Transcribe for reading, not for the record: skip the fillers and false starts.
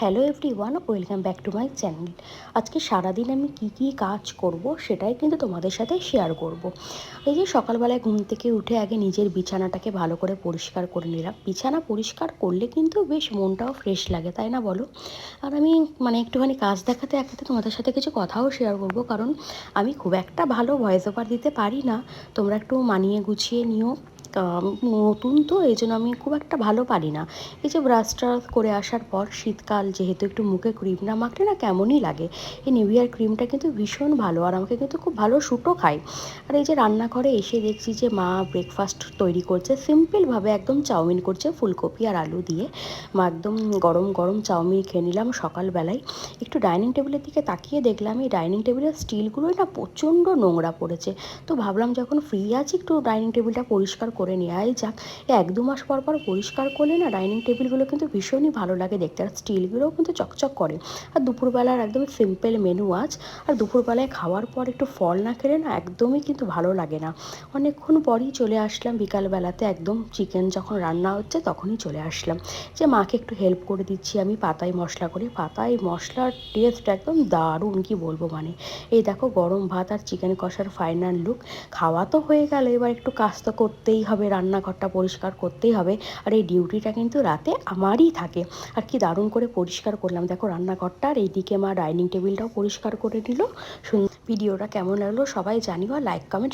Hello everyone, welcome back to my channel. আজকে সারাদিন আমি কি কাজ করব সেটাই কিন্তু তোমাদের সাথে শেয়ার করব। এই যে সকালবেলায় ঘুম থেকে উঠে আগে নিজের বিছানাটাকে ভালো করে পরিষ্কার করে নিলাম। বিছানা পরিষ্কার করলে কিন্তু বেশ মনটাও ফ্রেশ লাগে, তাই না বলো? আর আমি একটুখানি কাজ দেখাতে দেখাতে তোমাদের সাথে কিছু কথাও শেয়ার করব, কারণ আমি খুব একটা ভালো ভয়েস ওভার দিতে পারি না। তোমরা একটু মানিয়ে গুছিয়ে নিও। নতুন তো এই জন্য আমি খুব একটা ভালো পারি না। এই যে ব্রাশ ট্রাশ করে আসার পর শীতকাল যেহেতু, একটু মুখে ক্রিম না মাখলে না কেমনই লাগে। এই নিভিয়ার ক্রিমটা কিন্তু ভীষণ ভালো, আর আমাকে কিন্তু খুব ভালো শ্যুটও খায়। আর এই যে রান্নাঘরে এসে দেখছি যে মা ব্রেকফাস্ট তৈরি করছে সিম্পলভাবে, একদম চাউমিন করছে ফুলকপি আর আলু দিয়ে। মা একদম গরম গরম চাউমিন খেয়ে নিলাম সকালবেলায়। একটু ডাইনিং টেবিলের দিকে তাকিয়ে দেখলাম এই ডাইনিং টেবিলের স্টিলগুলোই না প্রচণ্ড নোংরা পড়েছে। তো ভাবলাম যখন ফ্রি আছি একটু ডাইনিং টেবিলটা পরিষ্কার করে নেওয়াই যাক। এক দু মাস পর পর পরিষ্কার করলে না ডাইনিং টেবিলগুলো কিন্তু ভীষণই ভালো লাগে দেখতে, আর স্টিলগুলোও কিন্তু চকচক করে। আর দুপুরবেলার একদম সিম্পল মেনু আজ। আর দুপুরবেলায় খাওয়ার পর একটু ফল না খেলে না একদমই কিন্তু ভালো লাগে না। অনেকক্ষণ পরই চলে আসলাম বিকালবেলাতে, একদম চিকেন যখন রান্না হচ্ছে তখনই চলে আসলাম। যে মাকে একটু হেল্প করে দিচ্ছি আমি পাতায় মশলা করে। পাতায় মশলার টেস্ট একদম দারুণ, কি বলবো এই দেখো গরম ভাত আর চিকেন কষার ফাইনাল লুক। খাওয়া তো হয়ে গেল, এবার একটু কাজ তো করতেই হবে, রান্নাঘরটা পরিষ্কার করতেই হবে। আর এই ডিউটিটা কিন্তু রাতে আমারই থাকে। আর কি দারুণ করে পরিষ্কার করলাম দেখো রান্নাঘরটা, আর এইদিকে মা ডাইনিং টেবিলটাও পরিষ্কার করে নিল। ভিডিওটা কেমন লাগলো সবাই জানিও, আর লাইক কমেন্ট